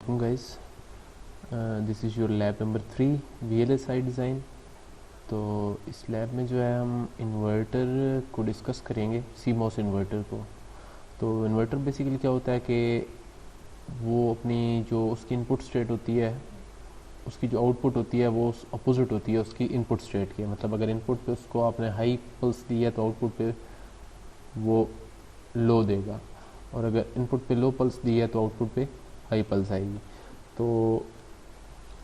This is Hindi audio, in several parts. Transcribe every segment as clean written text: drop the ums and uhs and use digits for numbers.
Guys, this is your lab number 3 VLSI design. तो इस लैब में जो है हम इन्वर्टर को डिस्कस करेंगे, CMOS इन्वर्टर को। तो इन्वर्टर बेसिकली क्या होता है कि वो अपनी जो उसकी इनपुट स्टेट होती है, उसकी जो आउटपुट होती है वो अपोजिट होती है उसकी इनपुट स्टेट के। मतलब अगर इनपुट पे उसको आपने हाई पल्स दी है तो आउटपुट पे वो लो देगा, और अगर इनपुट पे लो पल्स दी है तो आउटपुट पे हाई पल्स आएगी। तो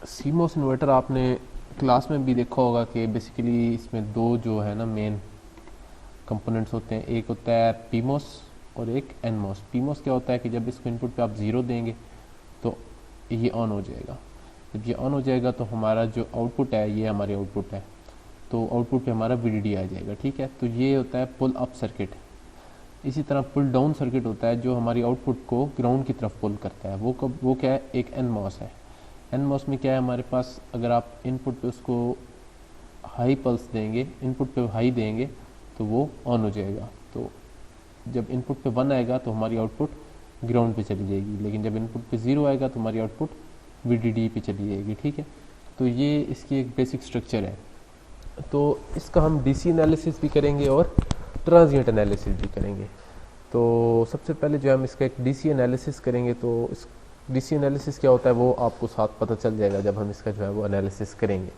सीमोस इन्वर्टर आपने क्लास में भी देखा होगा कि बेसिकली इसमें दो जो है ना मेन कंपोनेंट्स होते हैं। एक होता है पीमोस और एक एनमोस। पीमोस क्या होता है कि जब इसको इनपुट पे आप ज़ीरो देंगे तो ये ऑन हो जाएगा। जब ये ऑन हो जाएगा तो हमारा जो आउटपुट है, ये हमारी आउटपुट है, तो आउटपुट पे हमारा VDD आ जाएगा। ठीक है, तो ये होता है पुल अप सर्किट। इसी तरह पुल डाउन सर्किट होता है जो हमारी आउटपुट को ग्राउंड की तरफ पुल करता है। वो क्या है, एक एनमोस है। एनमोस में क्या है, हमारे पास अगर आप इनपुट पे उसको हाई पल्स देंगे, इनपुट पे हाई देंगे तो वो ऑन हो जाएगा। तो जब इनपुट पे 1 आएगा तो हमारी आउटपुट ग्राउंड पे चली जाएगी, लेकिन जब इनपुट पे 0 आएगा तो हमारी आउटपुट VDD पे चली जाएगी। ठीक है, तो ये इसकी एक बेसिक स्ट्रक्चर है। तो इसका हम DC एनालिसिस भी करेंगे और ट्रांजिएंट एनालिसिस भी करेंगे। तो सबसे पहले जो हम इसका एक DC एनालिसिस करेंगे, तो इस DC एनालिसिस क्या होता है वो आपको साथ पता चल जाएगा जब हम इसका जो है वो एनालिसिस करेंगे।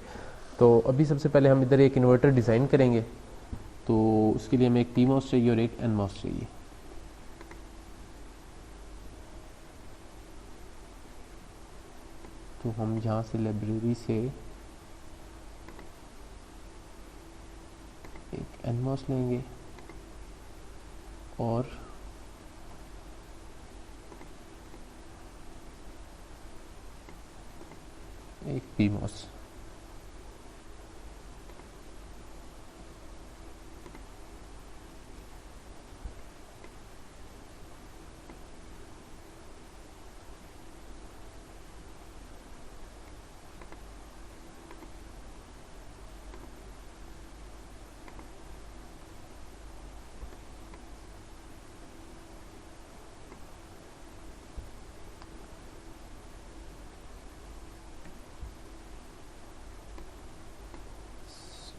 तो अभी सबसे पहले हम इधर एक इन्वर्टर डिज़ाइन करेंगे। तो उसके लिए हमें एक PMOS चाहिए और एक NMOS चाहिए। तो हम यहाँ से लाइब्रेरी से एक NMOS लेंगे और एक PMOS।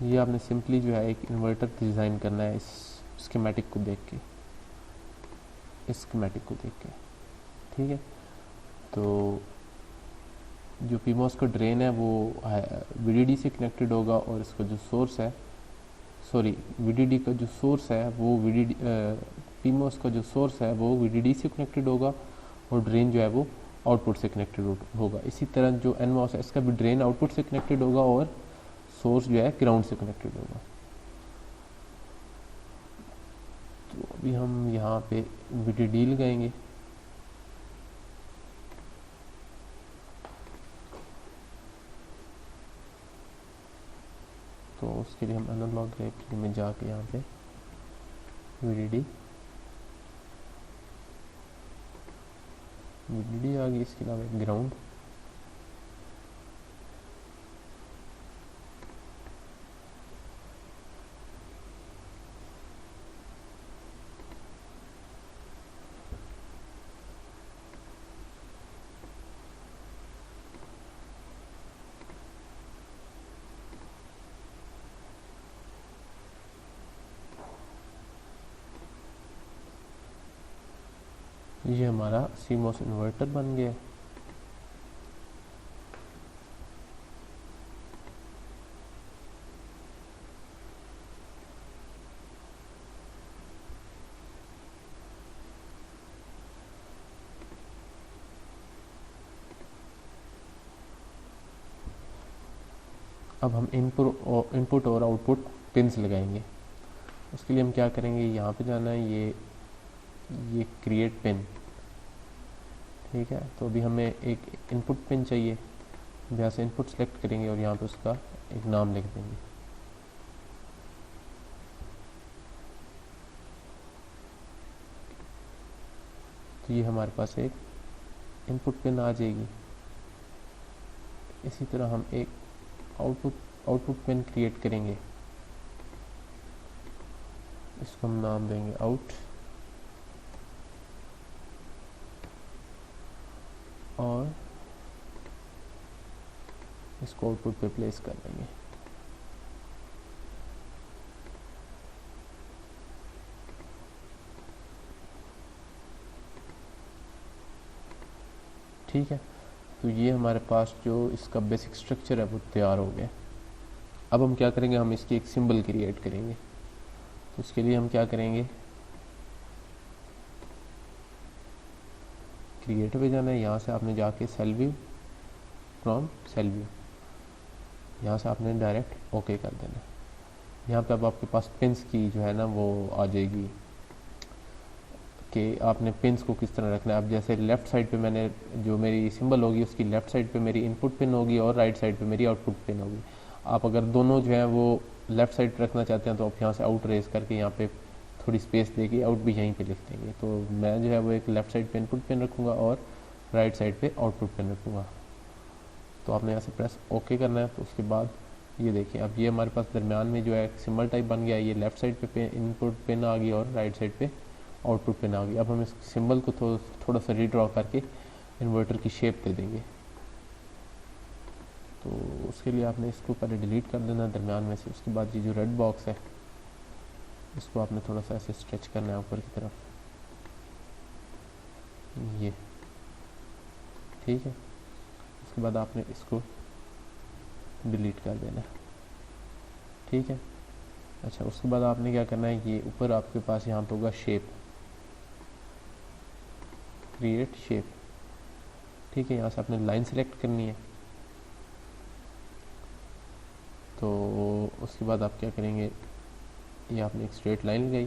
ये आपने सिंपली जो है एक इन्वर्टर डिज़ाइन करना है इस स्कीमेटिक को देख के, इस स्कीमेटिक को देख के। ठीक है, तो जो PMOS का ड्रेन है वो VDD से कनेक्टेड होगा, और इसका जो सोर्स है, सॉरी, VDD का जो सोर्स है वो PMOS का जो सोर्स है वो VDD से कनेक्टेड होगा, और ड्रेन जो है वो आउटपुट से कनेक्टेड होगा। इसी तरह जो NMOS है इसका भी ड्रेन आउटपुट से कनेक्टेड होगा और सोर्स जो है ग्राउंड से कनेक्टेड होगा। तो अभी हम यहाँ पे VDD लगाएंगे। तो उसके लिए हम एनालॉग डायरेक्टरी में जाके यहाँ पे VDD आ गई, इसके अलावा एक ग्राउंड। ये हमारा CMOS इन्वर्टर बन गया। अब हम इनपुट और आउटपुट पिन्स लगाएंगे। उसके लिए हम क्या करेंगे, यहाँ पे जाना है, ये क्रिएट पिन। ठीक है, तो अभी हमें एक इनपुट पिन चाहिए। यहाँ से इनपुट सेलेक्ट करेंगे और यहाँ पे उसका एक नाम लिख देंगे। तो ये हमारे पास एक इनपुट पिन आ जाएगी। इसी तरह हम एक आउटपुट पिन क्रिएट करेंगे। इसको हम नाम देंगे आउट, और इसको आउटपुट पे प्लेस कर देंगे। ठीक है, तो ये हमारे पास जो इसका बेसिक स्ट्रक्चर है वो तैयार हो गया। अब हम क्या करेंगे, हम इसकी एक सिंबल क्रिएट करेंगे। तो उसके लिए हम क्या करेंगे, क्रिएट पे जाना है, यहाँ से आपने जाके cell view, from cell view, यहाँ से आपने डायरेक्ट ओके कर देना है। यहाँ पे अब आपके पास पिंस की जो है ना वो आ जाएगी कि आपने पिंस को किस तरह रखना है। अब जैसे लेफ़्ट साइड पे मैंने जो मेरी सिंबल होगी उसकी लेफ़्ट साइड पे मेरी इनपुट पिन होगी और राइट साइड पे मेरी आउटपुट पिन होगी। आप अगर दोनों जो है वो लेफ़्ट साइड पे रखना चाहते हैं तो आप यहाँ से आउट रेस करके यहाँ पे थोड़ी स्पेस देके आउट भी यहीं पे लिख देंगे। तो मैं जो है वो एक लेफ़्ट साइड पे इनपुट पिन रखूँगा और राइट साइड पे आउटपुट पिन रखूँगा। तो आपने यहाँ से प्रेस ओके करना है। तो उसके बाद ये देखिए, अब ये हमारे पास दरमियान में जो है सिंबल टाइप बन गया। ये लेफ़्ट साइड पे इनपुट पिन आ गई और राइट साइड पे आउटपुट पिन आ गई। अब हम इस सिंबल को थोड़ा सा रीड्रॉ करके इन्वर्टर की शेप दे देंगे। तो उसके लिए आपने इसको पहले डिलीट कर देना दरमियान में से। उसके बाद ये जो रेड बॉक्स है इसको आपने थोड़ा सा ऐसे स्ट्रेच करना है ऊपर की तरफ, ये ठीक है। उसके बाद आपने इसको डिलीट कर देना है, ठीक है। अच्छा, उसके बाद आपने क्या करना है, ये ऊपर आपके पास यहाँ पे होगा शेप, क्रिएट शेप, ठीक है। यहाँ से आपने लाइन सेलेक्ट करनी है। तो उसके बाद आप क्या करेंगे, ये आपने एक स्ट्रेट लाइन लगाई,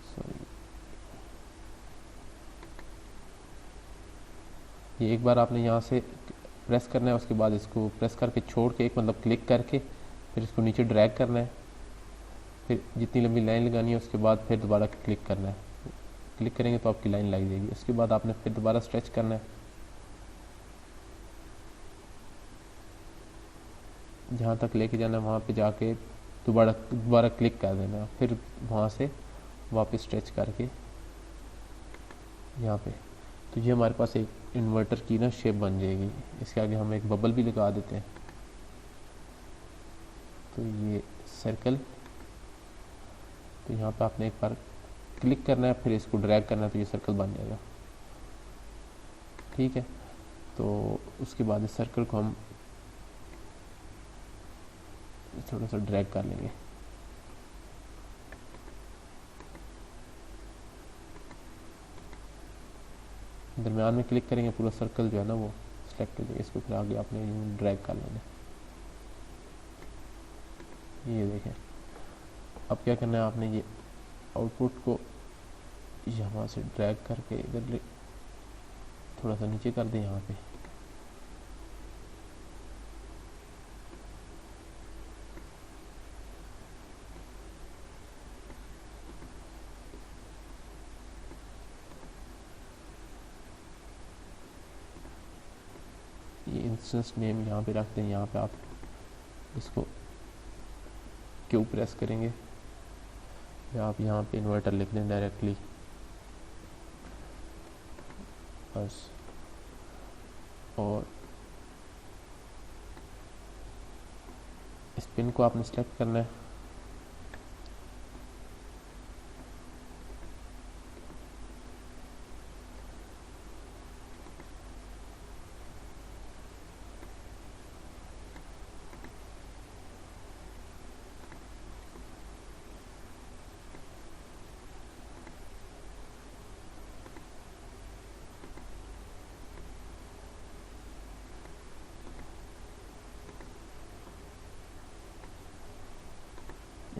सॉरी, ये एक बार आपने यहाँ से प्रेस करना है। उसके बाद इसको प्रेस करके छोड़ के एक मतलब क्लिक करके फिर इसको नीचे ड्रैग करना है। फिर जितनी लंबी लाइन लगानी है उसके बाद फिर दोबारा क्लिक करना है। क्लिक करेंगे तो आपकी लाइन लग जाएगी। उसके बाद आपने फिर दोबारा स्ट्रेच करना है, जहाँ तक लेके जाना है वहाँ पे जाके दोबारा क्लिक कर देना है। फिर वहाँ से वापस स्ट्रेच करके यहाँ पे। तो ये हमारे पास एक इन्वर्टर की ना शेप बन जाएगी। इसके आगे हम एक बबल भी लगा देते हैं। तो ये सर्कल, तो यहाँ पे आपने एक बार क्लिक करना है, फिर इसको ड्रैग करना है तो ये सर्कल बन जाएगा, ठीक है। तो उसके बाद इस सर्कल को हम थोड़ा सा ड्रैग कर लेंगे। दरम्यान में क्लिक करेंगे, पूरा सर्कल जो है ना वो सिलेक्ट हो जाएगा। इसको फिर आगे आपने ड्रैग कर लेना, ये देखें। अब क्या करना है, आपने ये आउटपुट को यहाँ से ड्रैग करके इधर थोड़ा सा नीचे कर दें यहाँ पे। ये इंस्टेंस नेम यहाँ पे रख दें। यहाँ पे आप इसको क्यू प्रेस करेंगे या आप यहाँ पे इन्वर्टर लिख दें डायरेक्टली, बस। और इस पिन को आपने सेलेक्ट करना है।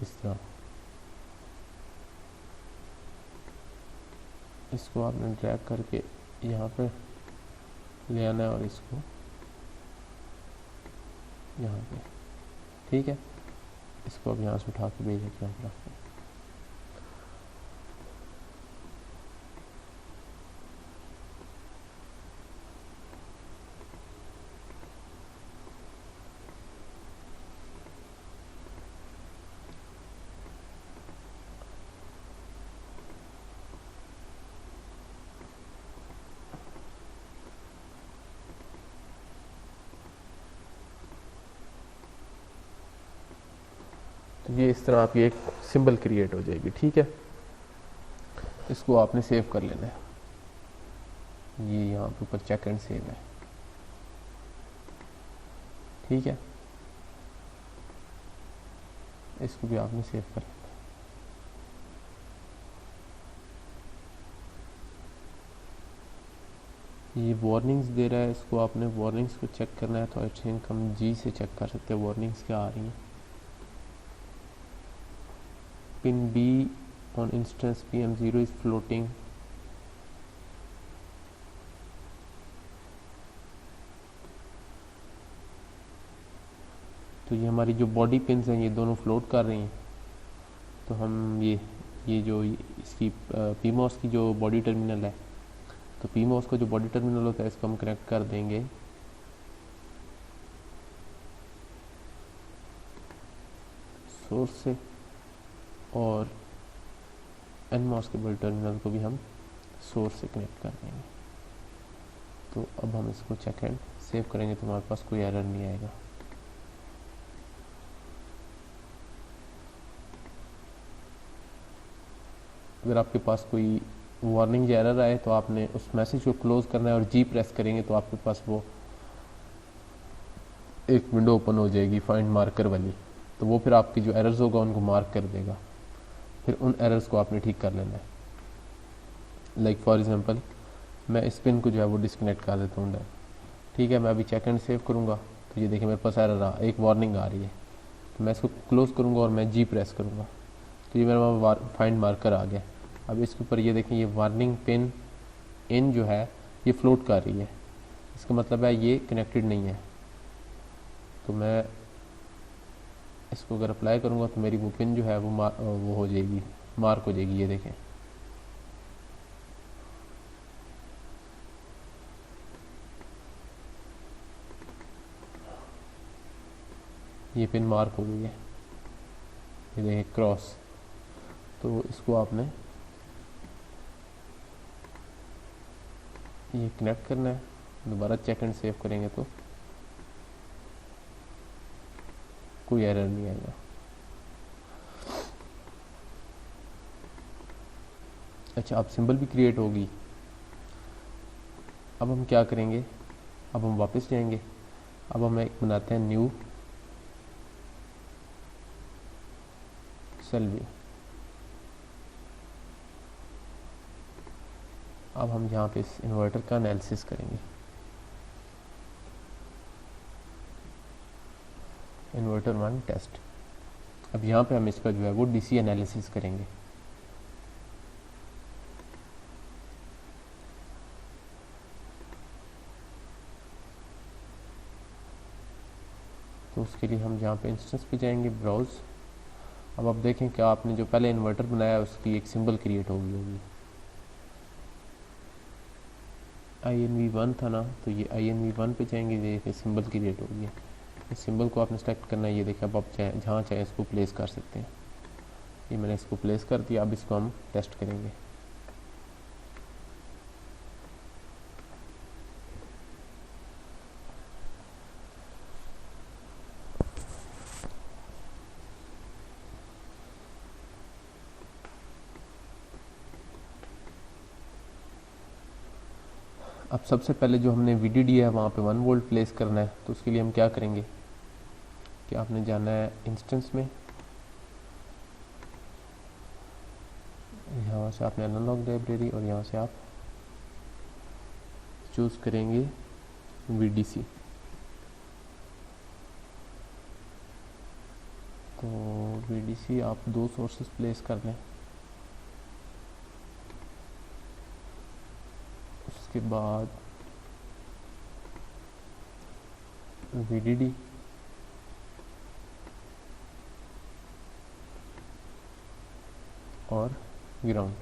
इस तरह इसको आपने ड्रैग करके यहाँ पे ले आना है और इसको यहाँ पे, ठीक है। इसको अब यहाँ से उठा के भेज के यहाँ रखते हैं। ये इस तरह आपकी एक सिंबल क्रिएट हो जाएगी। ठीक है, इसको आपने सेव कर लेना है। ये यहाँ पे ऊपर चेक एंड सेव है। ठीक है, इसको भी आपने सेव कर लेना। ये वार्निंग्स दे रहा है, इसको आपने वार्निंग्स को चेक करना है। तो आई थिंक हम जी से चेक कर सकते हैं वार्निंग्स क्या आ रही हैं। Pin be on instance PM0 is floating. तो ये हमारी जो बॉडी पिन्स हैं ये दोनों फ्लोट कर रही हैं। तो हम ये जो इसकी पीमोस की जो बॉडी टर्मिनल है, तो पीमोस का जो बॉडी टर्मिनल होता है इसको हम कनेक्ट कर देंगे सोर्स से, और एनमॉस के बॉडी टर्मिनल को भी हम सोर्स से कनेक्ट कर देंगे। तो अब हम इसको चेक एंड सेव करेंगे तो हमारे पास कोई एरर नहीं आएगा। अगर आपके पास कोई वार्निंग या एरर आए तो आपने उस मैसेज को क्लोज करना है और जी प्रेस करेंगे तो आपके पास वो एक विंडो ओपन हो जाएगी फाइंड मार्कर वाली। तो वो फिर आपकी जो एरर्स होगा उनको मार्क कर देगा। फिर उन एरर्स को आपने ठीक कर लेना है। लाइक फॉर एग्जांपल मैं इस पिन को जो है वो डिस्कनेक्ट कर देता हूँ। ठीक है, मैं अभी चेक एंड सेव करूँगा तो ये देखिए मेरे पास एरर आ, एक वार्निंग आ रही है। तो मैं इसको क्लोज करूँगा और मैं जी प्रेस करूँगा तो ये मेरा फाइंड मार्कर आ गया। अब इसके ऊपर ये देखें ये वार्निंग पिन इन जो है ये फ्लोट कर रही है, इसका मतलब है ये कनेक्टेड नहीं है। तो मैं इसको अगर अप्लाई करूँगा तो मेरी वो पिन जो है वो हो जाएगी, मार्क हो जाएगी। ये देखें ये पिन मार्क हो गई है, ये देखें क्रॉस। तो इसको आपने ये कनेक्ट करना है, दोबारा चेक एंड सेव करेंगे तो कोई एरर नहीं आएगा। अच्छा, अब सिंबल भी क्रिएट होगी। अब हम क्या करेंगे, अब हम वापस जाएंगे। अब हम एक बनाते हैं न्यू सेल व्यू। अब हम यहाँ पे इस इन्वर्टर का एनालिसिस करेंगे। Inverter 1 test. अब यहाँ पे हम इसका जो है वो डीसी एनालिसिस करेंगे। तो उसके लिए हम यहाँ पे इंस्टेंस पे जाएंगे, ब्राउज। अब आप देखें कि आपने जो पहले इन्वर्टर बनाया उसकी एक सिंबल क्रिएट होगी। INV1 था ना, तो ये INV1 पे जाएंगे, ये सिंबल क्रिएट होगी। इस सिंबल को आपने सेलेक्ट करना है। ये देखिए अब आप जहाँ चाहे इसको प्लेस कर सकते हैं। ये मैंने इसको प्लेस कर दिया। अब इसको हम टेस्ट करेंगे। अब सबसे पहले जो हमने VDD है वहाँ पे 1 वोल्ट प्लेस करना है। तो उसके लिए हम क्या करेंगे कि आपने जाना है इंस्टेंस में, यहाँ से आपने एनालॉग लाइब्रेरी और यहाँ से आप चूज़ करेंगे VDC। तो VDC आप 2 सोर्सेस प्लेस कर लें। उसके बाद VDD और ग्राउंड।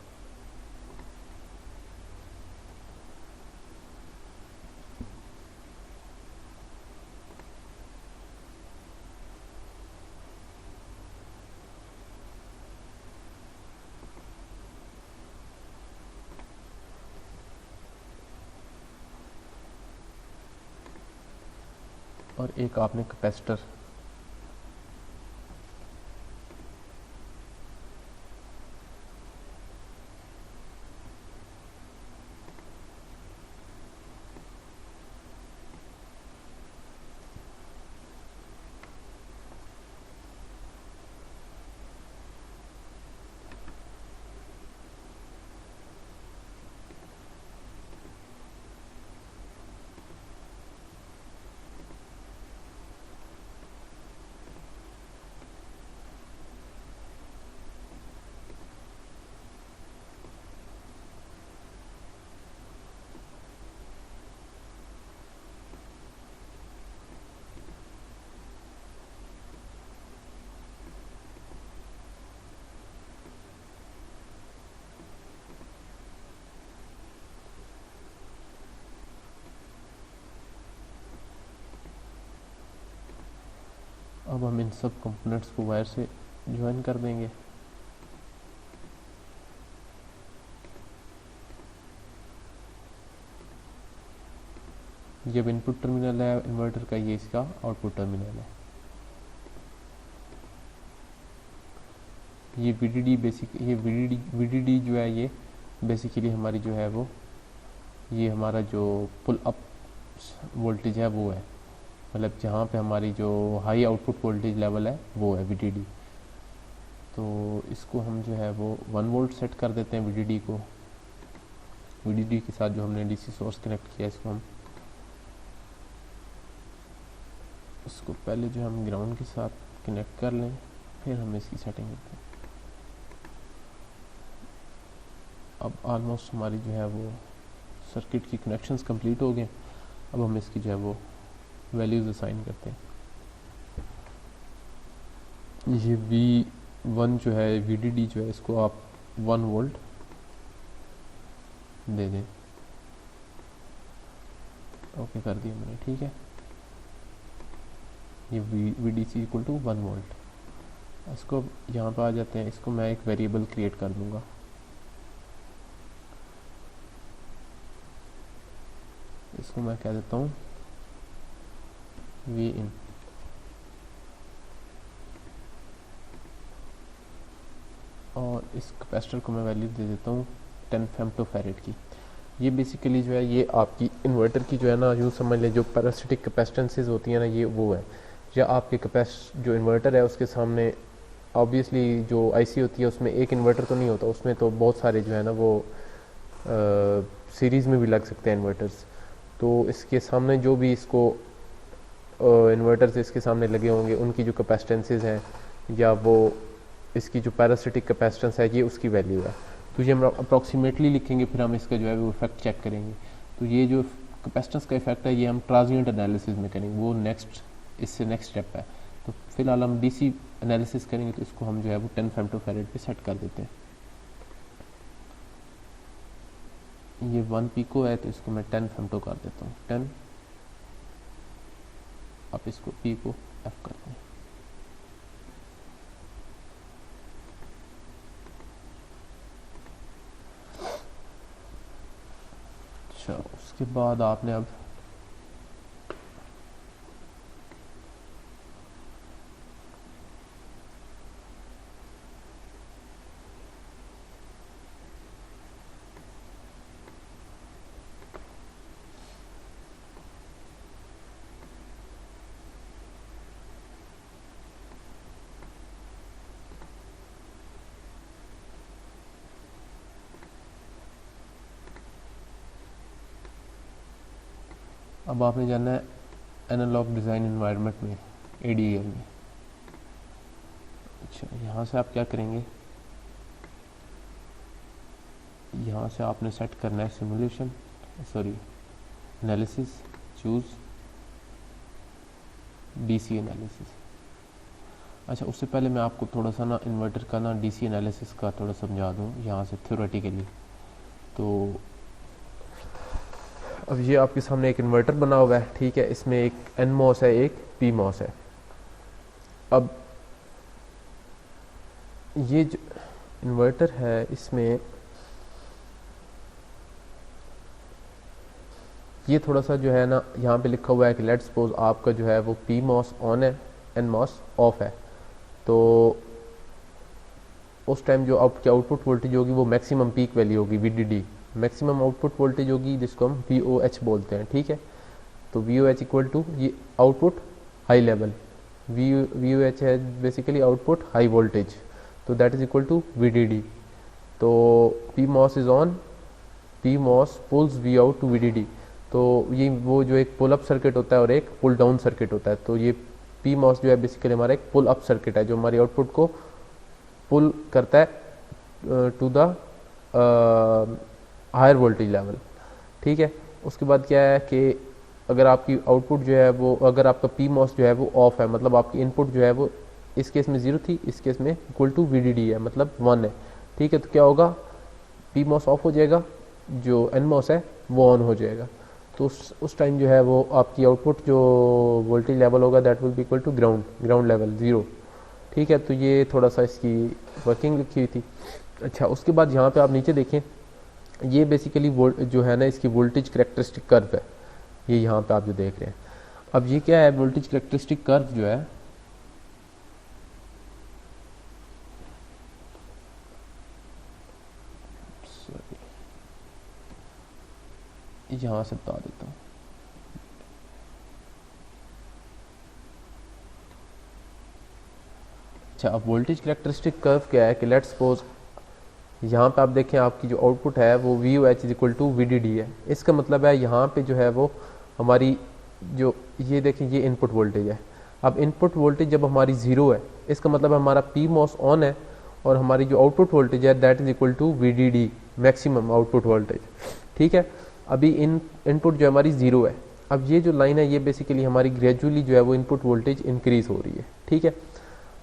और एक आपने कैपेसिटर अब हम इन सब कंपोनेंट्स को वायर से ज्वाइन कर देंगे। जब इनपुट टर्मिनल है इन्वर्टर का, ये इसका आउटपुट टर्मिनल है। ये वीडीडी जो है ये बेसिकली हमारी जो है वो, ये हमारा जो पुल अप वोल्टेज है वो है, मतलब जहाँ पे हमारी जो हाई आउटपुट वोल्टेज लेवल है वो है वीडीडी। तो इसको हम जो है वो 1 वोल्ट सेट कर देते हैं वीडीडी को। वीडीडी के साथ जो हमने डीसी सोर्स कनेक्ट किया इसको हम इसको पहले जो हम ग्राउंड के साथ कनेक्ट कर लें, फिर हम इसकी सेटिंग करते हैं। अब ऑलमोस्ट हमारी जो है वो सर्किट की कनेक्शंस कंप्लीट हो गए। अब हम इसकी जो है वो वैल्यूज असाइन करते हैं। ये V1 जो है VDD जो है इसको आप 1 वोल्ट दे दें। ओके कर दिया मैंने, ठीक है। ये VDC इक्वल टू 1 वोल्ट। इसको यहाँ पर आ जाते हैं, इसको मैं एक वेरिएबल क्रिएट कर दूंगा। इसको मैं कह देता हूँ Vin। और इस कैपेसिटर को मैं वैल्यू दे देता हूँ 10 फेम्टोफैरेड की। ये बेसिकली जो है ये आपकी इन्वर्टर की जो है ना, यूँ समझ लें जो पैरासिटिक कैपेसिटेंसेस होती हैं ना, ये वो है। या आपके जो इन्वर्टर है उसके सामने ऑब्वियसली जो आईसी होती है उसमें एक इन्वर्टर तो नहीं होता, उसमें तो बहुत सारे जो है ना वो सीरीज़ में भी लग सकते हैं इन्वर्टर्स। तो इसके सामने जो भी इसको इन्वर्टर्स इसके सामने लगे होंगे उनकी जो कैपेसिटेंसेस हैं या वो इसकी जो पैरासिटिक कैपेसिटेंस है ये उसकी वैल्यू है। तो ये हम अप्रॉक्सीमेटली लिखेंगे, फिर हम इसका जो है वो इफेक्ट चेक करेंगे। तो ये जो कैपेसिटेंस का इफेक्ट है ये हम ट्रांजिएंट एनालिसिस में करेंगे, वो इससे नेक्स्ट स्टेप है। तो फिलहाल हम डीसी एनालिसिस करेंगे, तो इसको हम जो है वो 10 फेम्टोफैरेड पे सेट कर देते हैं। ये 1 पिको है तो इसको मैं 10 फेम्टो कर देता हूँ, 10। आप इसको पी को एफ कर दें। अच्छा, उसके बाद आपने अब आपने जाना है एनालॉग डिज़ाइन एनवायरनमेंट में, ADAL में। अच्छा, यहाँ से आप क्या करेंगे, यहाँ से आपने सेट करना है simulation, analysis, choose DC analysis. अच्छा, उससे पहले मैं आपको थोड़ा सा ना इन्वर्टर का ना DC एनालिसिस का थोड़ा समझा दूँ यहाँ से थ्योरेटिकली। तो अब ये आपके सामने एक इन्वर्टर बना हुआ है, ठीक है। इसमें एक NMOS है, एक PMOS है। अब ये जो इन्वर्टर है इसमें ये थोड़ा सा जो है ना यहाँ पे लिखा हुआ है कि लेट्स सपोज आपका जो है वो PMOS ऑन है, NMOS ऑफ है। तो उस टाइम जो आपकी आउटपुट वोल्टेज होगी वो मैक्सिमम पीक वैल्यू होगी, VDD मैक्सिमम आउटपुट वोल्टेज होगी, जिसको हम VOH बोलते हैं, ठीक है। तो VOH इक्वल टू ये आउटपुट हाई लेवल, VOH है बेसिकली आउटपुट हाई वोल्टेज, तो that is equal to VDD। तो PMOS is on, PMOS pulls V out to VDD। तो ये वो जो एक पुल अप सर्किट होता है और एक पुल डाउन सर्किट होता है। तो ये PMOS जो है बेसिकली हमारा एक पुल अप सर्किट है, जो हमारी आउटपुट को पुल करता है to the higher voltage level, ठीक है। उसके बाद क्या है कि अगर आपकी आउटपुट जो है वो, अगर आपका PMOS जो है वो ऑफ है, मतलब आपकी इनपुट जो है वो इस केस में 0 थी, इस केस में इक्वल टू VDD है, मतलब 1 है, ठीक है। तो क्या होगा, PMOS ऑफ हो जाएगा, जो NMOS है वो ऑन हो जाएगा। तो उस टाइम जो है वो आपकी आउटपुट जो वोल्टेज लेवल होगा that will be equal to ground level 0। ठीक है, तो ये थोड़ा सा इसकी वर्किंग लिखी हुई थी। अच्छा, उसके बाद यहाँ पे आप नीचे देखें, ये बेसिकली जो है ना इसकी वोल्टेज करेक्टरिस्टिक कर्व है, ये यहाँ पे आप जो देख रहे हैं। अब ये क्या है, वोल्टेज करेक्टरिस्टिक कर्व जो है यहाँ से बता देता हूँ। अच्छा, अब वोल्टेज करेक्टरिस्टिक कर्व क्या है कि लेट्स सपोज यहाँ पे आप देखें आपकी जो आउटपुट है वो VOH is equal to VDD है। इसका मतलब है यहाँ पे जो है वो हमारी जो ये देखें ये इनपुट वोल्टेज है। अब इनपुट वोल्टेज जब हमारी 0 है, इसका मतलब हमारा PMOS ऑन है और हमारी जो आउटपुट वोल्टेज है that is equal to VDD maximum output voltage. ठीक है, अभी इनपुट जो हमारी 0 है। अब ये जो लाइन है ये बेसिकली हमारी ग्रेजुअली जो है वो इनपुट वोल्टेज इंक्रीज हो रही है। ठीक है,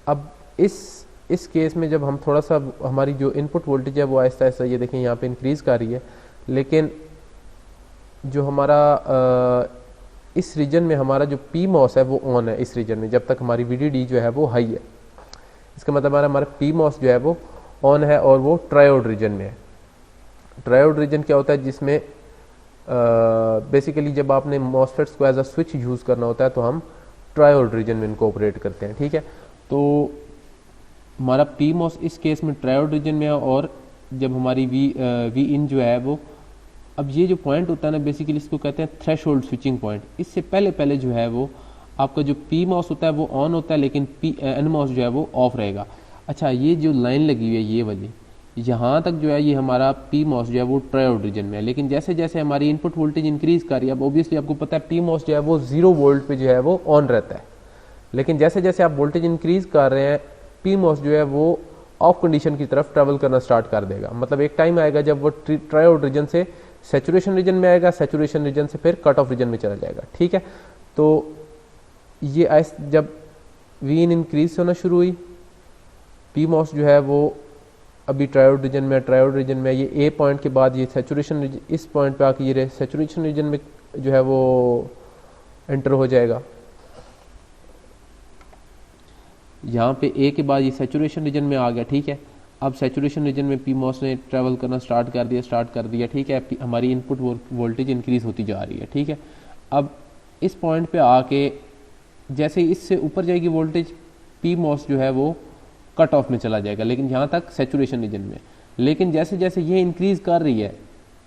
अब इस केस में जब हम थोड़ा सा हमारी जो इनपुट वोल्टेज है वो आहिस्ता आहिस्ता ये देखें यहाँ पे इंक्रीज कर रही है, लेकिन जो हमारा इस रीजन में हमारा जो PMOS है वो ऑन है इस रीजन में, जब तक हमारी VDD जो है वो हाई है। इसका मतलब हमारा PMOS जो है वो ऑन है और वो ट्रायोड रीजन में है। ट्रायोड रीजन क्या होता है, जिसमें बेसिकली जब आपने मॉसफेट्स को एज अ स्विच यूज़ करना होता है तो हम ट्रायोड रीजन में इनको ऑपरेट करते हैं। ठीक है, तो हमारा PMOS इस केस में ट्रायोड रीजन में है और जब हमारी वी इन जो है वो, अब ये जो पॉइंट होता है ना बेसिकली इसको कहते हैं थ्रेशोल्ड स्विचिंग पॉइंट। इससे पहले जो है वो आपका जो PMOS होता है वो ऑन होता है, लेकिन NMOS जो है वो ऑफ रहेगा। अच्छा, ये जो लाइन लगी हुई है ये वाली, यहाँ तक जो है ये हमारा PMOS जो है वो ट्रायोड रीजन में है, लेकिन जैसे जैसे हमारी इनपुट वोल्टेज इंक्रीज कर रही है, अब ऑब्वियसली आपको पता है PMOS जो है वो 0 वोल्ट पे जो है वो ऑन रहता है, लेकिन जैसे जैसे आप वोल्टेज इंक्रीज कर रहे हैं PMOS जो है वो ऑफ कंडीशन की तरफ ट्रेवल करना स्टार्ट कर देगा। मतलब एक टाइम आएगा जब वो ट्रायोड रीजन से सैचुरेशन रीजन में आएगा, सैचुरेशन रीजन से फिर कट ऑफ रीजन में चला जाएगा। ठीक है, तो ये जब वी इन इंक्रीज होना शुरू हुई, PMOS जो है वो अभी ट्रायोड रीजन में, ट्रायोड रीजन में ये ए पॉइंट के बाद ये सैचुरेशन रीजन, इस पॉइंट पे आके ये सैचुरेशन रीजन में जो है वो एंटर हो जाएगा। यहाँ पे ए के बाद ये सैचुरेशन रीजन में आ गया। ठीक है, अब सैचुरेशन रीजन में PMOS ने ट्रैवल करना स्टार्ट कर दिया। ठीक है, हमारी इनपुट वोल्टेज इंक्रीज होती जा रही है। ठीक है, अब इस पॉइंट पे आके जैसे इससे ऊपर जाएगी वोल्टेज, PMOS जो है वो कट ऑफ में चला जाएगा, लेकिन यहाँ तक सैचुरेशन रीजन में। लेकिन जैसे जैसे ये इंक्रीज कर रही है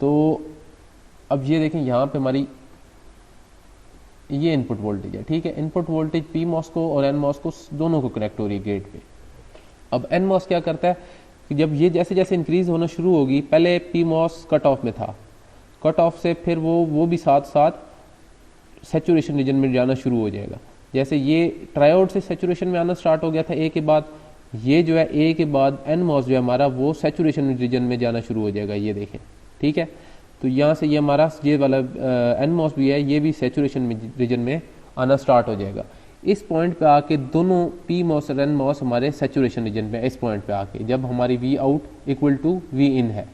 तो अब ये देखें यहाँ पे हमारी ये इनपुट वोल्टेज है। ठीक है, इनपुट वोल्टेज PMOS को और NMOS को दोनों को कनेक्ट हो रही है गेट पे। अब NMOS क्या करता है कि जब ये जैसे जैसे इंक्रीज होना शुरू होगी, पहले PMOS कट ऑफ में था, कट ऑफ से फिर वो भी साथ साथ सैचुरेशन रीजन में जाना शुरू हो जाएगा। जैसे ये ट्रायोड से सैचुरेशन में आना स्टार्ट हो गया था ए के बाद, ये जो है ए के बाद NMOS जो है हमारा वो सैचुरेशन रीजन में जाना शुरू हो जाएगा। ये देखें, ठीक है, तो यहाँ से ये हमारा ये वाला NMOS भी है, ये भी सैचुरेशन रीजन में आना स्टार्ट हो जाएगा। इस पॉइंट पे आके दोनों PMOS और NMOS हमारे सैचुरेशन रीजन में, इस पॉइंट पे आके जब हमारी V out equal to V in है।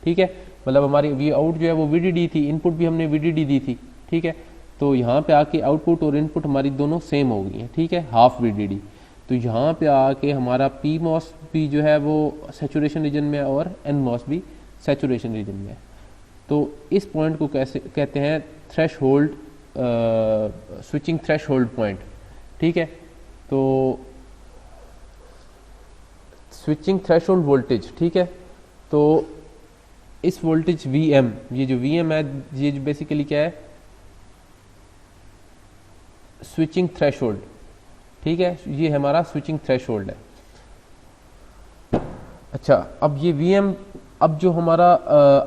ठीक है, मतलब हमारी वी आउट जो है वो VDD थी, इनपुट भी हमने VDD दी थी। ठीक है, तो यहाँ पे आके आउटपुट और इनपुट हमारी दोनों सेम हो गई हैं। ठीक है, हाफ VDD। तो यहाँ पे आके हमारा PMOS भी जो है वो सैचुरेशन रीजन में और NMOS भी सैचुरेशन रीजन में है। तो इस पॉइंट को कैसे कहते हैं, थ्रेशोल्ड स्विचिंग थ्रेशोल्ड पॉइंट। ठीक है, तो स्विचिंग थ्रेशोल्ड वोल्टेज। ठीक है, तो इस वोल्टेज VM, ये जो VM है ये जो बेसिकली क्या है, स्विचिंग थ्रेशोल्ड। ठीक है, ये हमारा स्विचिंग थ्रेशोल्ड है। अच्छा, अब ये VM, अब जो हमारा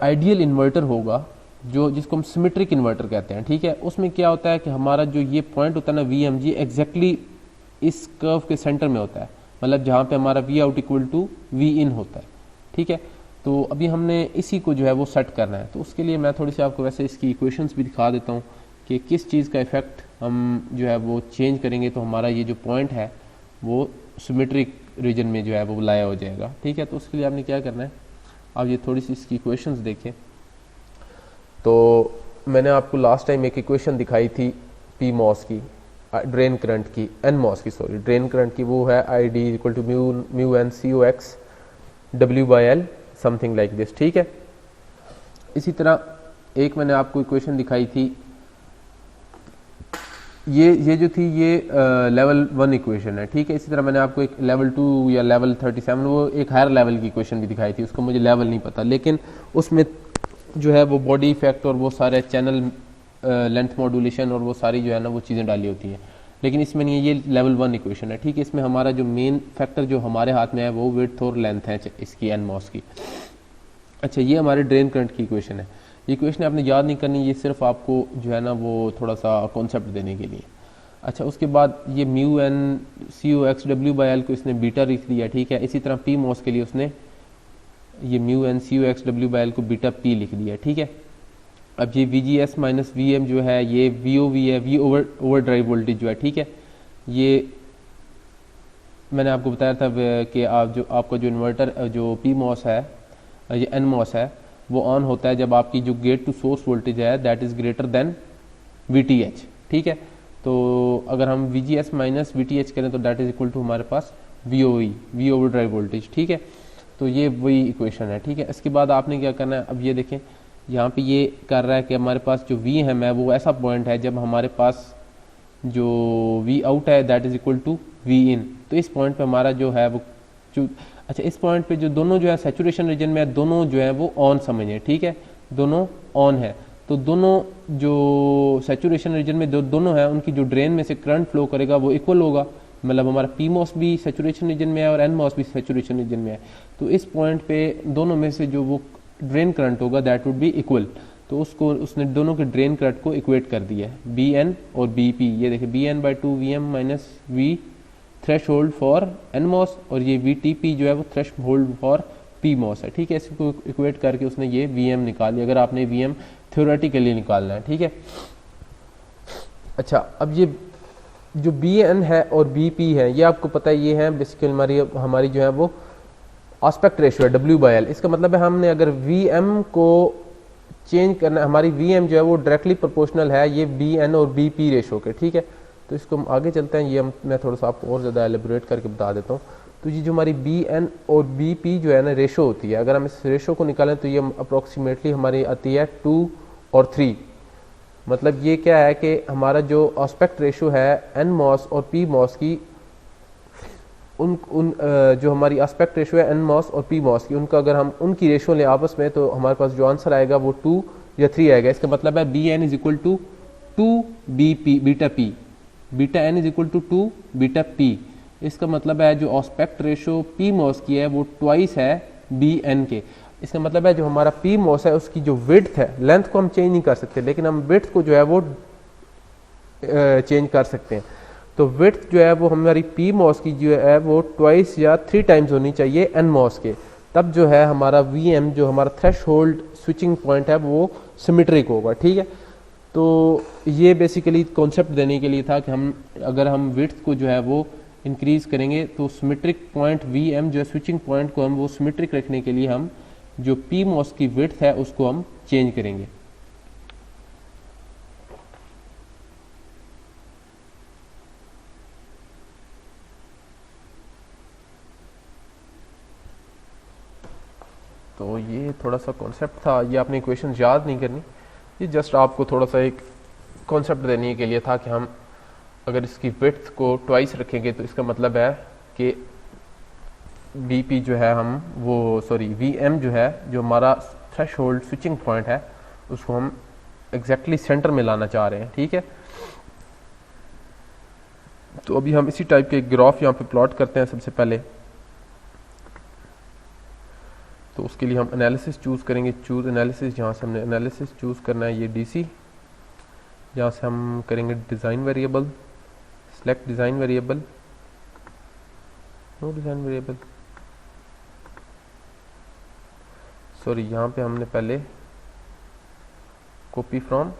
आइडियल इन्वर्टर होगा, जो जिसको हम सिमेट्रिक इन्वर्टर कहते हैं, ठीक है, उसमें क्या होता है कि हमारा जो ये पॉइंट होता है ना VM, ये एग्जैक्टली इस कर्व के सेंटर में होता है, मतलब जहाँ पे हमारा V out equal to V in होता है। ठीक है, तो अभी हमने इसी को जो है वो सेट करना है। तो उसके लिए मैं थोड़ी सी आपको वैसे इसकी इक्वेशंस भी दिखा देता हूँ कि किस चीज़ का इफेक्ट हम जो है वो चेंज करेंगे तो हमारा ये जो पॉइंट है वो सिमेट्रिक रीजन में जो है वो लाया हो जाएगा। ठीक है, तो उसके लिए आपने क्या करना है, आप ये थोड़ी सी इसकी इक्वेशंस देखें। तो मैंने आपको लास्ट टाइम एक इक्वेशन दिखाई थी पी मॉस की, ड्रेन करंट की, एन मॉस की सॉरी, ड्रेन करंट की, वो है I D equal to mu N C O X W by L something like this, ठीक है। इसी तरह एक मैंने आपको इक्वेशन दिखाई थी, ये जो थी ये लेवल 1 इक्वेशन है, ठीक है। इसी तरह मैंने आपको एक लेवल 2 या लेवल 37 वो एक हायर लेवल की इक्वेशन भी दिखाई थी, उसको मुझे लेवल नहीं पता, लेकिन उसमें जो है वो बॉडी इफेक्ट और वो सारे चैनल लेंथ मॉड्यूलेशन और वो सारी जो है ना वो चीज़ें डाली होती हैं, लेकिन इसमें नहीं है। ये लेवल 1 इक्वेशन है, ठीक है। इसमें हमारा जो मेन फैक्टर जो हमारे हाथ में है वो विड्थ और लेंथ है इसकी एन मॉस की। अच्छा, ये हमारे ड्रेन करंट की इक्वेशन है। ये इक्वेशन आपने याद नहीं करनी, ये सिर्फ आपको जो है ना वो थोड़ा सा कॉन्सेप्ट देने के लिए। अच्छा, उसके बाद ये mu N C O X W by L को इसने बीटा लिख दिया, ठीक है। इसी तरह पी मॉस के लिए उसने ये mu N C O X W by L को बीटा पी लिख दिया, ठीक है। अब ये V G S minus V M जो है ये वी ओ वी है, वी ओवर ड्राइव वोल्टेज जो है, ठीक है। ये मैंने आपको बताया था कि आप जो आपका जो इन्वर्टर जो पी मॉस है, ये एन मॉस है, वो ऑन होता है जब आपकी जो गेट टू सोर्स वोल्टेज है that is greater than V T H, ठीक है। तो अगर हम V G S minus V T H करें तो दैट इज इक्वल टू हमारे पास V O E, V overdrive voltage, ठीक है। तो ये वही इक्वेशन है, ठीक है। इसके बाद आपने क्या करना है, अब ये देखें यहाँ पे ये कर रहा है कि हमारे पास जो वी एम है वो ऐसा पॉइंट है जब हमारे पास जो वी आउट है that is equal to V in. तो इस पॉइंट पे हमारा जो है वो अच्छा, इस पॉइंट पे जो दोनों जो है सैचुरेशन रीजन में है, दोनों जो है वो ऑन समझें, ठीक है, दोनों ऑन है। तो दोनों जो सैचुरेशन रीजन में जो दोनों है उनकी जो ड्रेन में से करंट फ्लो करेगा वो इक्वल होगा, मतलब हमारा पी मॉस भी सैचुरेशन रीजन में है और एन मॉस भी सैचुरेशन रीजन में है। तो इस पॉइंट पे दोनों में से जो वो ड्रेन करंट होगा दैट वुड बी इक्वल। तो उसको उसने दोनों के ड्रेन करंट को इक्वेट कर दिया है, बी एन और बी पी। ये देखिए B N by 2 V M minus V threshold for N MOS, और ये वी टी पी जो है वो threshold for P MOS है, ठीक है। इसको इक्वेट करके उसने ये वी एम निकाल लिया, अगर आपने वी एम थ्योरेटिकली निकालना है, ठीक है। अच्छा, अब ये जो बी एन है और बी पी है ये आपको पता है, ये है बेसिकली हमारी जो है वो एस्पेक्ट रेशियो है डब्ल्यू बाई एल। इसका मतलब है हमने अगर वी एम को चेंज करना, हमारी वी एम जो है वो डायरेक्टली प्रोपोर्शनल है ये बी एन और बी पी रेशो के, ठीक है। तो इसको हम आगे चलते हैं, ये मैं थोड़ा सा आपको और ज़्यादा एलिब्रेट करके बता देता हूँ। तो ये जो हमारी बी एन और बी पी जो है ना रेशो होती है, अगर हम इस रेशो को निकालें तो ये अप्रोक्सीमेटली हमारी आती है 2 और 3। मतलब ये क्या है कि हमारा जो एस्पेक्ट रेशो है एन मॉस और पी मॉस की, जो हमारी एस्पेक्ट रेशो है एन मॉस और पी मॉस की, उनका अगर हम उनकी रेशो लें आपस में तो हमारे पास जो आंसर आएगा वो 2 या 3 आएगा। इसका मतलब है B N is equal to 2 B P beta P, beta N is equal to 2 beta P. इसका मतलब है जो एस्पेक्ट रेशो पी मॉस की है वो ट्वाइस है बी एन के। इसका मतलब है जो हमारा पी मॉस है उसकी जो विड्थ है, लेंथ को हम चेंज नहीं कर सकते लेकिन हम विड्थ को जो है वो चेंज कर सकते हैं। तो विड्थ जो है वो हमारी पी मॉस की जो है वो ट्वाइस या 3 टाइम्स होनी चाहिए एन मॉस के, तब जो है हमारा वी एम जो हमारा थ्रेश होल्ड स्विचिंग पॉइंट है वो सिमेट्रिक होगा, ठीक है। तो ये बेसिकली कॉन्सेप्ट देने के लिए था कि हम अगर हम विड्थ को जो है वो इंक्रीज करेंगे तो सिमेट्रिक पॉइंट वी एम जो है स्विचिंग पॉइंट को हम वो सिमेट्रिक रखने के लिए हम जो पी मॉस की विड्थ है उसको हम चेंज करेंगे। तो ये थोड़ा सा कॉन्सेप्ट था, ये आपने इक्वेशन याद नहीं करनी, ये जस्ट आपको थोड़ा सा एक कॉन्सेप्ट देने के लिए था कि हम अगर इसकी विड्थ को ट्वाइस रखेंगे तो इसका मतलब है कि बी पी जो है हम वो सॉरी वी एम जो है जो हमारा थ्रेश होल्ड स्विचिंग पॉइंट है उसको हम एग्जैक्टली सेंटर में लाना चाह रहे हैं, ठीक है। तो अभी हम इसी टाइप के ग्राफ यहाँ पे प्लॉट करते हैं सबसे पहले। तो उसके लिए हम एनालिसिस चूज़ करेंगे, चूज़ एनालिसिस, जहाँ से हमने एनालिसिस चूज़ करना है ये डीसी, यहाँ से हम करेंगे design variable, select design variable, no design variable sorry, यहाँ पे हमने पहले कॉपी फ्रॉम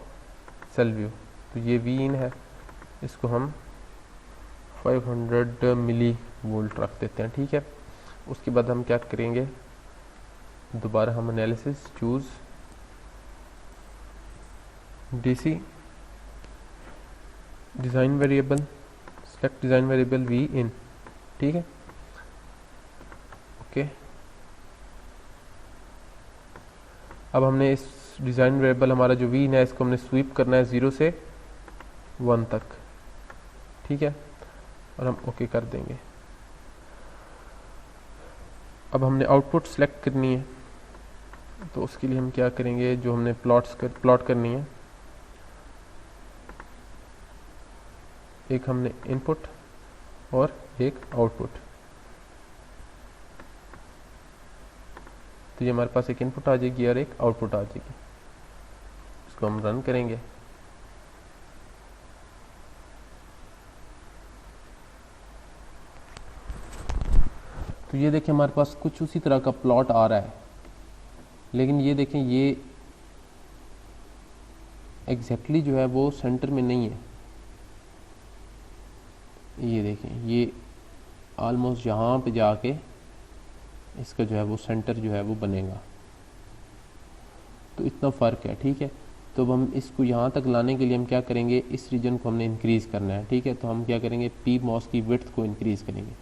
सेल व्यू, तो ये वी इन है, इसको हम 500 मिली वोल्ट रख देते हैं, ठीक है। उसके बाद हम क्या करेंगे, दोबारा हम analysis choose DC design variable, select design variable V in, ठीक है, ओके। अब हमने इस डिज़ाइन वेरिएबल हमारा जो वी इन है इसको हमने स्वीप करना है 0 से 1 तक, ठीक है, और हम ओके कर देंगे। अब हमने आउटपुट सेलेक्ट करनी है, तो उसके लिए हम क्या करेंगे, जो हमने प्लॉट करनी है, एक हमने इनपुट और एक आउटपुट। तो ये हमारे पास एक इनपुट आ जाएगी और एक आउटपुट आ जाएगी। इसको हम रन करेंगे। तो ये देखें हमारे पास कुछ उसी तरह का प्लॉट आ रहा है, लेकिन ये देखें ये एग्जैक्टली जो है वो सेंटर में नहीं है। ये देखें ये ऑलमोस्ट यहाँ पे जाके इसका जो है वो सेंटर जो है वो बनेगा। तो इतना फ़र्क है, ठीक है। तो अब हम इसको यहाँ तक लाने के लिए हम क्या करेंगे, इस रीजन को हमने इंक्रीज़ करना है, ठीक है। तो हम क्या करेंगे, पी मॉस की विड्थ को इंक्रीज़ करेंगे।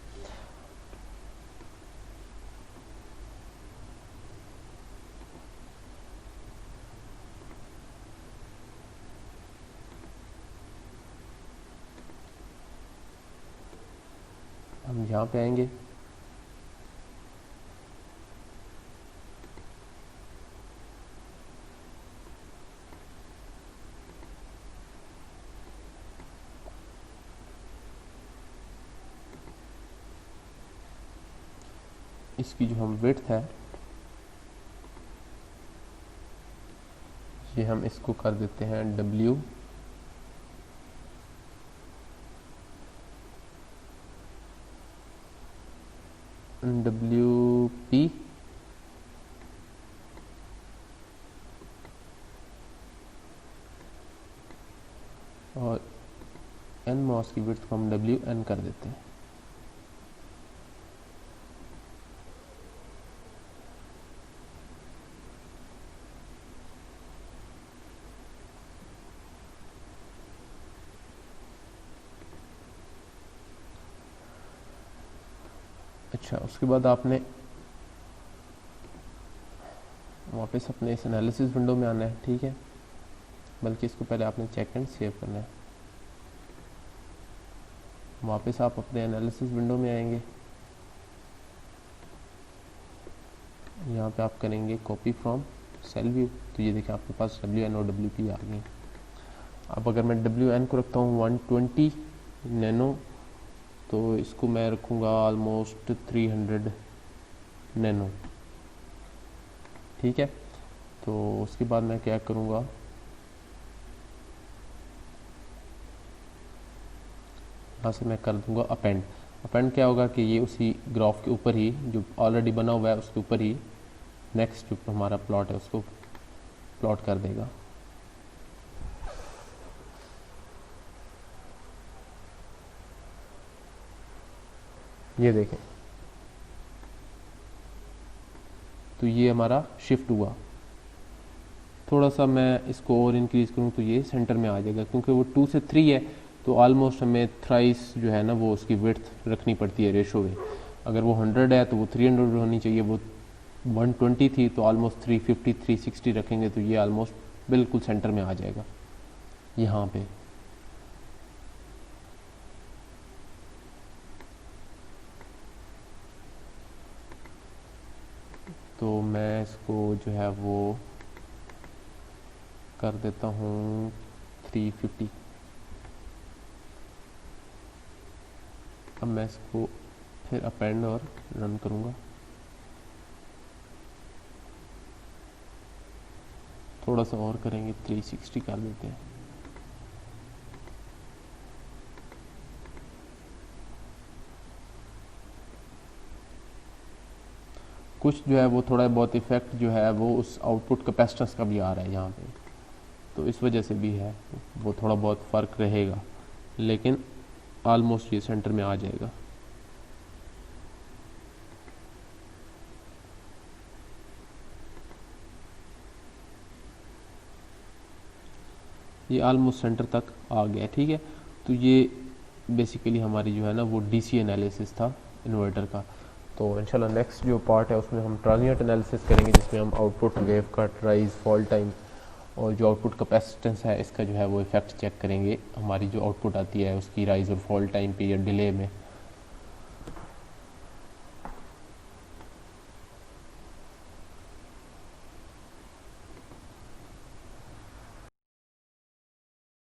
हम यहाँ पे आएंगे, इसकी जो हम विड्थ है ये हम इसको कर देते हैं W WP और n मॉस की विड्थ को हम WN कर देते हैं। अच्छा, उसके बाद आपने वापस अपने इस एनालिसिस विंडो में आना है, ठीक है, बल्कि इसको पहले आपने चेक एंड सेव करना है। वापस आप अपने एनालिसिस विंडो में आएंगे, यहाँ पे आप करेंगे कॉपी फ्रॉम सेल व्यू। तो ये देखिए आपके पास WN और WP आ गई। अब अगर मैं WN को रखता हूँ 120 नैनो, तो इसको मैं रखूँगा ऑलमोस्ट 300 नैनो, ठीक है। तो उसके बाद मैं क्या करूँगा, यहाँ से मैं कर दूँगा अपेंड। अपेंड क्या होगा कि ये उसी ग्राफ के ऊपर ही जो ऑलरेडी बना हुआ है उसके ऊपर ही नेक्स्ट जो हमारा प्लॉट है उसको प्लॉट कर देगा। ये देखें, तो ये हमारा शिफ्ट हुआ। थोड़ा सा मैं इसको और इंक्रीज़ करूँ तो ये सेंटर में आ जाएगा, क्योंकि वो 2 से 3 है तो ऑलमोस्ट हमें थ्राइस जो है ना वो उसकी विड्थ रखनी पड़ती है रेशो में। अगर वो 100 है तो वो 300 होनी चाहिए, वो 120 थी तो ऑलमोस्ट 350 360 रखेंगे तो ये ऑलमोस्ट बिल्कुल सेंटर में आ जाएगा यहाँ पे। तो मैं इसको जो है वो कर देता हूँ 350। अब मैं इसको फिर अपेंड और रन करूँगा। थोड़ा सा और करेंगे, 360 कर देते हैं। कुछ जो है वो थोड़ा बहुत इफेक्ट जो है वो उस आउटपुट कैपेसिटेंस का भी आ रहा है यहाँ पे, तो इस वजह से भी है वो थोड़ा बहुत फ़र्क रहेगा, लेकिन ऑलमोस्ट ये सेंटर में आ जाएगा। ये ऑलमोस्ट सेंटर तक आ गया, ठीक है। तो ये बेसिकली हमारी जो है ना वो डीसी एनालिसिस था इन्वर्टर का। तो इंशाल्लाह नेक्स्ट जो पार्ट है उसमें हम ट्रांजिएंट एनालिसिस करेंगे, जिसमें हम output, wave cut, rise, fall time और जो आउटपुट कैपेसिटेंस है इसका जो है वो इफेक्ट चेक करेंगे, हमारी जो आउटपुट आती है उसकी राइज और फॉल टाइम पे या डिले में।